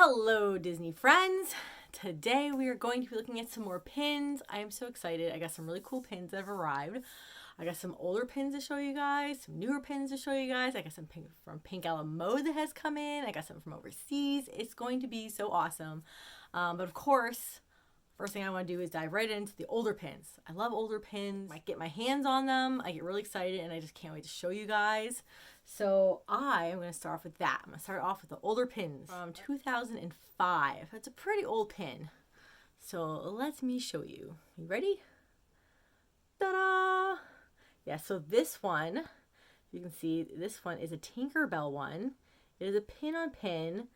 Hello Disney friends! Today we are going to be looking at some more pins. I am so excited. I got some really cool pins that have arrived. I got some older pins to show you guys, some newer pins to show you guys. I got some pink from Pink Alamo that has come in. I got some from overseas. It's going to be so awesome. But of course, first thing I want to do is dive right into the older pins. I love older pins. I get my hands on them. I get really excited and I just can't wait to show you guys. So I am going to start off with that. I'm going to start off with the older pins from 2005. That's a pretty old pin. So let me show you. You ready? Ta-da! Yeah, so this one, you can see this one is a Tinkerbell one. It is a pin on pin.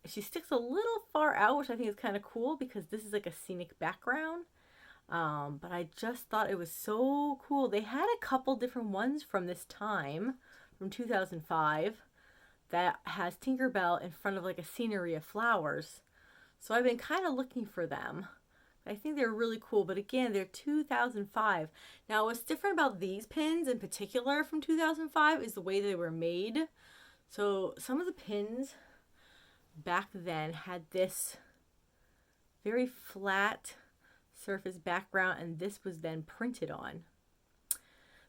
She sticks a little far out, which I think is kind of cool because this is like a scenic background. But I just thought it was so cool. They had a couple different ones from this time, from 2005, that has Tinkerbell in front of like a scenery of flowers. So I've been kind of looking for them. I think they're really cool, but again, they're 2005. Now, what's different about these pins in particular from 2005 is the way they were made. So some of the pins back then had this very flat surface background, and this was then printed on.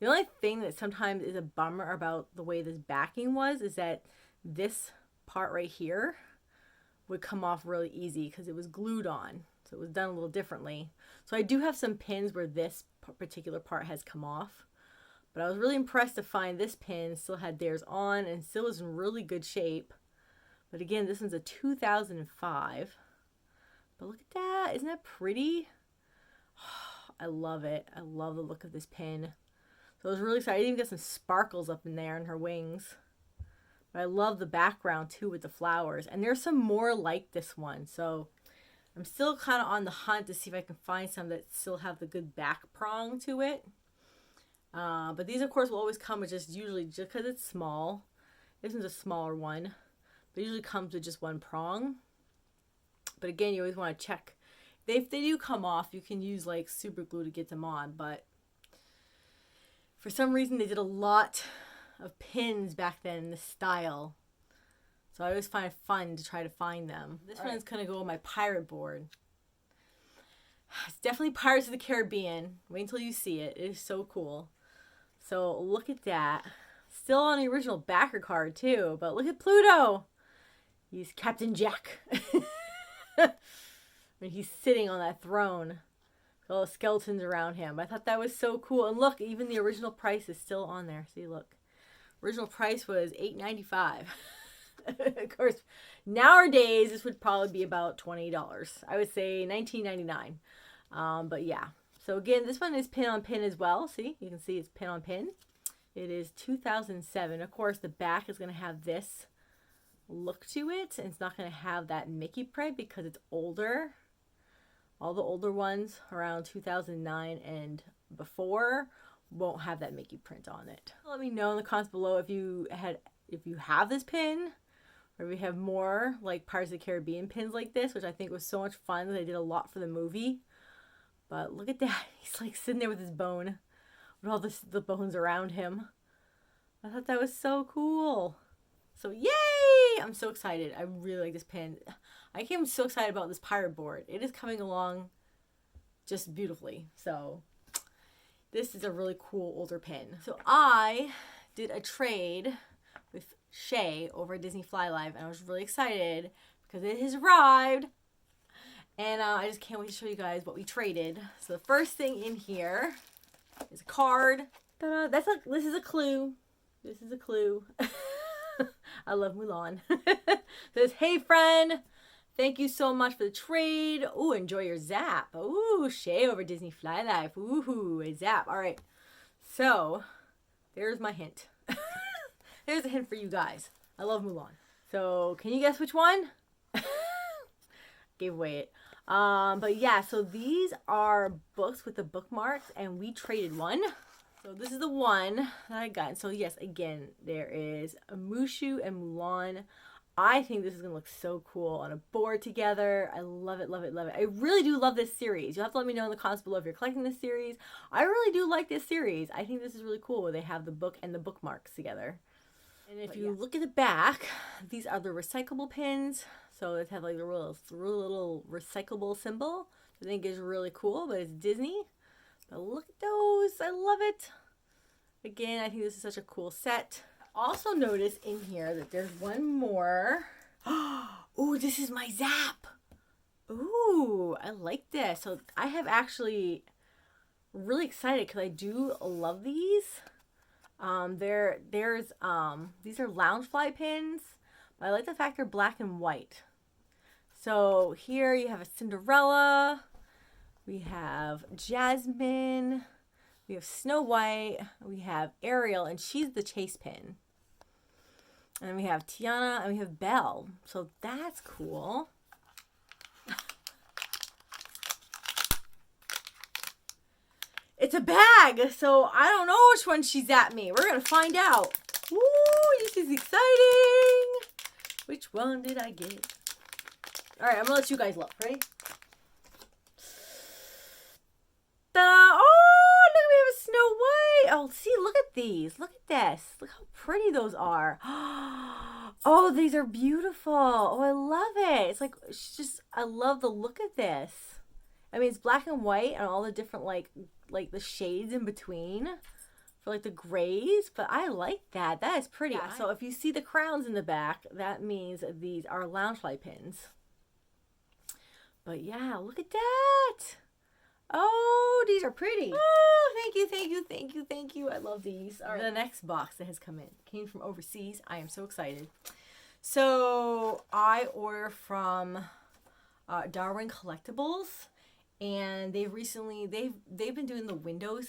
The only thing that sometimes is a bummer about the way this backing was is that this part right here would come off really easy because it was glued on. So it was done a little differently. So I do have some pins where this particular part has come off. But I was really impressed to find this pin still had theirs on and still was in really good shape. But again, this one's a 2005. But look at that. Isn't that pretty? I love it. I love the look of this pin. So I was really excited. I even got some sparkles up in there in her wings. But I love the background too with the flowers. And there's some more like this one. So I'm still kind of on the hunt to see if I can find some that still have the good back prong to it. But these, of course, will always come with just because it's small. This one's a smaller one. But it usually comes with just one prong. But again, you always want to check. If they do come off, you can use like super glue to get them on. But for some reason, they did a lot of pins back then in this style. So I always find it fun to try to find them. This one's going to go on my pirate board. It's definitely Pirates of the Caribbean. Wait until you see it. It is so cool. So look at that. Still on the original backer card too. But look at Pluto. He's Captain Jack. When he's sitting on that throne with all the skeletons around him. I thought that was so cool. And look, even the original price is still on there. See, look. Original price was $8.95. Of course, nowadays this would probably be about $20. I would say $19.99. But yeah. So again, this one is pin on pin as well. See, you can see it's pin on pin. It is 2007. Of course, the back is going to have this look to it, and it's not going to have that Mickey print because it's older. All the older ones around 2009 and before won't have that Mickey print on it. Let me know in the comments below if you have this pin, or if you have more like Pirates of the Caribbean pins like this, which I think was so much fun. They did a lot for the movie. But look at that. He's like sitting there with his bone, with all the bones around him. I thought that was so cool. So yay! I'm so excited. I really like this pin. I came so excited about this pirate board. It is coming along just beautifully. So this is a really cool older pin. So I did a trade with Shay over at Disney Fly Live, and I was really excited because it has arrived. And I just can't wait to show you guys what we traded. So the first thing in here is a card. Ta-da. This is a clue. This is a clue. I love Mulan. It says, hey friend, thank you so much for the trade. Ooh, enjoy your zap. Ooh, Shay over Disney Fly Life. Ooh, a zap. All right. So there's my hint. There's a hint for you guys. I love Mulan. So can you guess which one? Gave away it. But yeah, so these are books with the bookmarks, and we traded one. So this is the one that I got. So yes, again, there is a Mushu and Mulan. I think this is going to look so cool on a board together. I love it, love it, love it. I really do love this series. You'll have to let me know in the comments below if you're collecting this series. I really do like this series. I think this is really cool where they have the book and the bookmarks together. And if you look at the back, these are the recyclable pins. So it has like the little recyclable symbol. I think is really cool, but it's Disney. But look at those. I love it. Again, I think this is such a cool set. Also notice in here that there's one more. Oh, this is my Zap. Ooh, I like this. So I have actually really excited because I do love these. These are Loungefly pins. But I like the fact they're black and white. So here you have a Cinderella. We have Jasmine. We have Snow White. We have Ariel, and she's the chase pin. And then we have Tiana, and we have Belle. So that's cool. It's a bag, so I don't know which one she's at me. We're going to find out. Woo, this is exciting. Which one did I get? All right, I'm going to let you guys look. Ready? Ta-da! Oh, look, we have a Snow White. Oh, see, look at these. Look at this. Look how pretty those are. Oh, these are beautiful. Oh, I love it. It's like, I love the look of this. I mean, it's black and white and all the different, like the shades in between for, like, the grays. But I like that. That is pretty. Yeah, so if you see the crowns in the back, that means these are Loungefly pins. But, yeah, look at that. Oh, these are pretty. Oh, thank you, thank you, thank you, thank you. I love these. All right. The next box that has come in came from overseas. I am so excited. So I order from Darwin Collectables, and they've been doing the Windows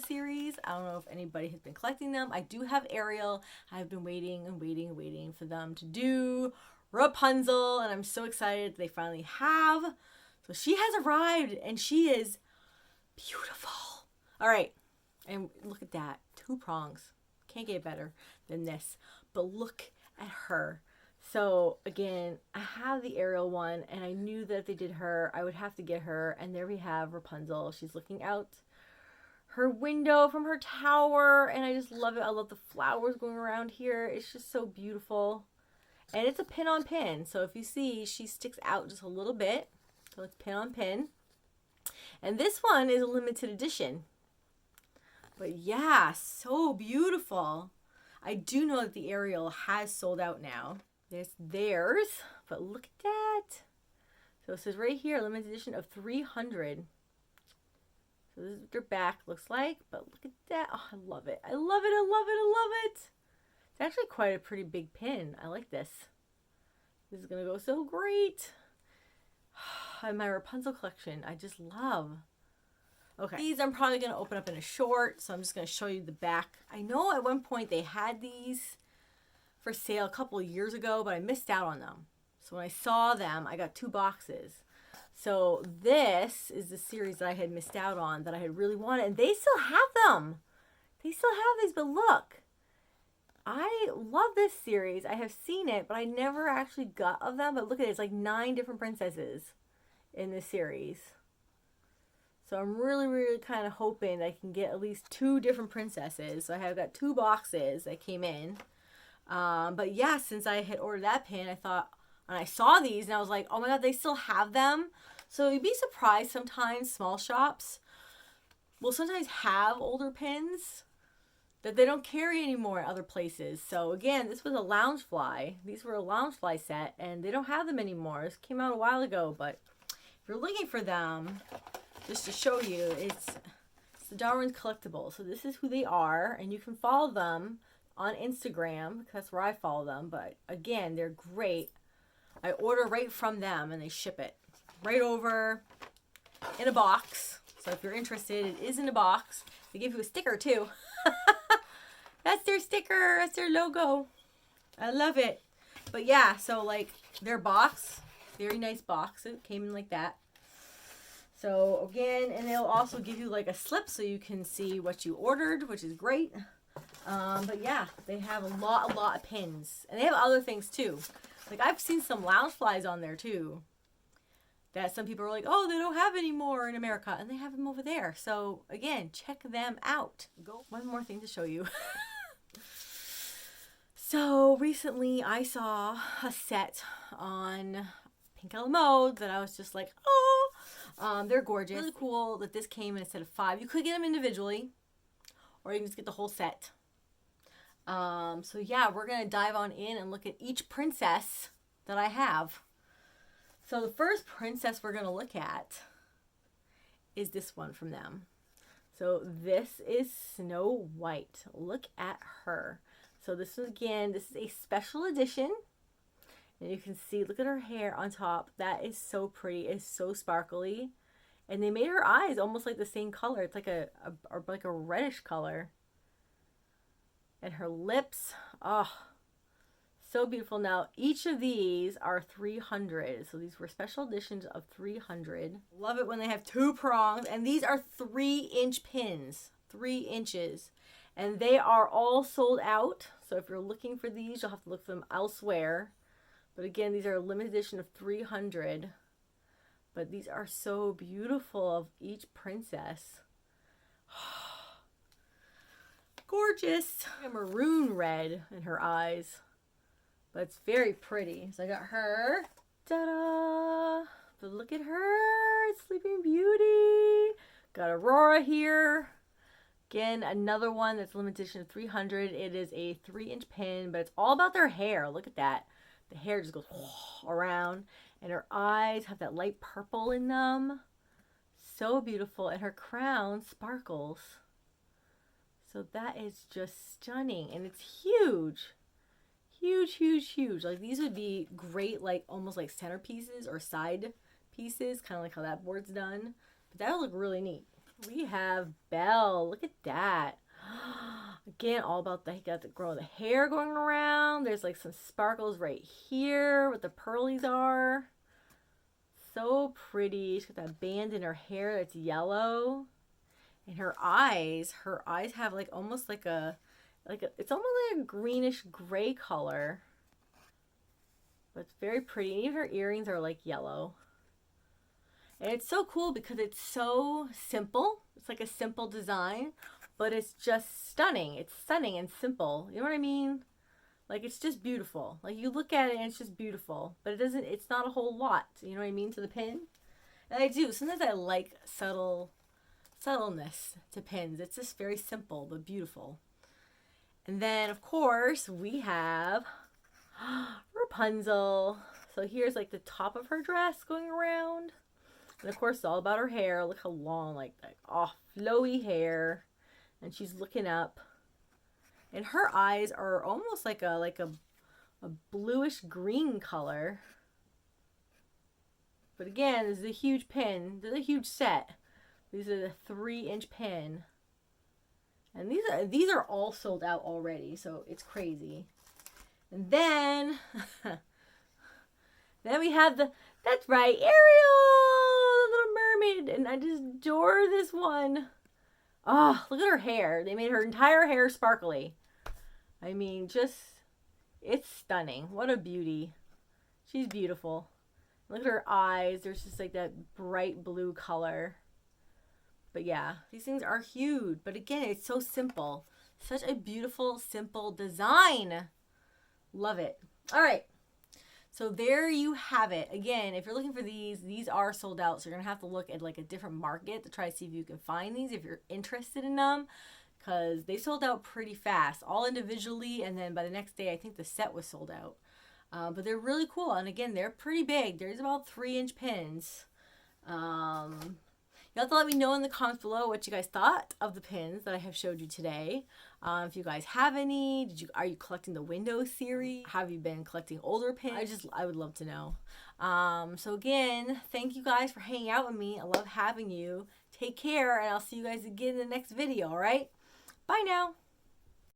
series. I don't know if anybody has been collecting them. I do have Ariel. I've been waiting and waiting and waiting for them to do Rapunzel, and I'm so excited they finally have. So she has arrived, and she is beautiful. All right, and look at that. 2 prongs. Can't get better than this. But look at her. So, again, I have the Ariel one, and I knew that if they did her, I would have to get her. And there we have Rapunzel. She's looking out her window from her tower, and I just love it. I love the flowers going around here. It's just so beautiful. And it's a pin on pin. So if you see, she sticks out just a little bit. So it's pin on pin. And this one is a limited edition. But yeah, so beautiful. I do know that the Ariel has sold out now. There's theirs, but look at that. So it says right here, limited edition of 300. So this is what their back looks like, but look at that. Oh, I love it. I love it, I love it, I love it. It's actually quite a pretty big pin. I like this. This is going to go so great. And my Rapunzel collection, I just love. Okay. These I'm probably going to open up in a short, so I'm just going to show you the back. I know at one point they had these for sale a couple of years ago, but I missed out on them. So when I saw them, I got 2 boxes. So this is the series that I had missed out on that I had really wanted, and they still have them. They still have these, but look. I love this series. I have seen it, but I never actually got of them. But look at it. It's like 9 different princesses in this series. So I'm really, really kind of hoping I can get at least 2 different princesses. So I have got 2 boxes that came in. But yeah, since I had ordered that pin, I thought, and I saw these and I was like, oh my God, they still have them. So you'd be surprised sometimes small shops will sometimes have older pins that they don't carry anymore at other places. So again, this was a Loungefly. These were a Loungefly set, and they don't have them anymore. This came out a while ago, but if you're looking for them, just to show you, it's the Darwin Collectables. So this is who they are, and you can follow them on Instagram, because that's where I follow them. But again, they're great. I order right from them, and they ship it right over in a box. So if you're interested, it is in a box. They give you a sticker too. That's their sticker. That's their logo. I love it. But yeah, so like their box, very nice box. It came in like that. So again, and they'll also give you like a slip so you can see what you ordered, which is great. But yeah, they have a lot of pins. And they have other things too. Like I've seen some Loungeflies on there too, that some people are like, oh, they don't have any more in America, and they have them over there. So again, check them out. One more thing to show you. So recently I saw a set on Pink Mode that I was just like, oh, they're gorgeous. Really cool that this came in a set of 5. You could get them individually, or you can just get the whole set. So yeah, we're gonna dive on in and look at each princess that I have. So the first princess we're gonna look at is this one from them. So this is Snow White. Look at her. So this is, again, this is a special edition. And you can see, look at her hair on top. That is so pretty. It's so sparkly. And they made her eyes almost like the same color. It's like a reddish color. And her lips, oh, so beautiful. Now, each of these are 300. So these were special editions of 300. Love it when they have 2 prongs. And these are 3-inch pins. 3 inches. And they are all sold out. So if you're looking for these, you'll have to look for them elsewhere. But again, these are a limited edition of 300. But these are so beautiful of each princess. Gorgeous. A maroon red in her eyes. But it's very pretty. So I got her. Ta-da! But look at her. Sleeping Beauty. Got Aurora here. Again, another one that's limited edition of 300. It is a 3-inch pin, but it's all about their hair. Look at that. The hair just goes around. And her eyes have that light purple in them. So beautiful. And her crown sparkles. So that is just stunning. And it's huge. Huge, huge, huge. Like, these would be great, like, almost like centerpieces or side pieces. Kind of like how that board's done. But that would look really neat. We have Belle. Look at that. Again, all about the hair going around. There's like some sparkles right here what the pearlies are. So pretty. She's got that band in her hair that's yellow. And her eyes have like almost like it's almost like a greenish gray color. But it's very pretty. And even her earrings are like yellow. And it's so cool because it's so simple. It's like a simple design, but it's just stunning. It's stunning and simple. You know what I mean? Like, it's just beautiful. Like, you look at it and it's just beautiful, but it's not a whole lot. You know what I mean? To the pin. And I do. Sometimes I like subtleness to pins. It's just very simple, but beautiful. And then, of course, we have Rapunzel. So here's like the top of her dress going around. And of course, it's all about her hair. Look how long, like flowy hair. And she's looking up. And her eyes are almost like a bluish green color. But again, this is a huge pin. This is a huge set. These are the 3-inch pin. And these are all sold out already, so it's crazy. And then we have that's right, Ariel, the Little Mermaid, and I just adore this one. Oh, look at her hair. They made her entire hair sparkly. I mean, it's stunning. What a beauty. She's beautiful. Look at her eyes. There's just like that bright blue color. But yeah, these things are huge. But again, it's so simple. Such a beautiful, simple design. Love it. All right. So there you have it. Again, if you're looking for these are sold out. So you're going to have to look at like a different market to try to see if you can find these if you're interested in them. Because they sold out pretty fast. All individually. And then by the next day, I think the set was sold out. But they're really cool. And again, they're pretty big. There's about 3-inch pins. You'll have to let me know in the comments below what you guys thought of the pins that I have showed you today. If you guys have any, are you collecting the Window series? Have you been collecting older pins? I would love to know. So again, thank you guys for hanging out with me. I love having you. Take care, and I'll see you guys again in the next video, all right? Bye now.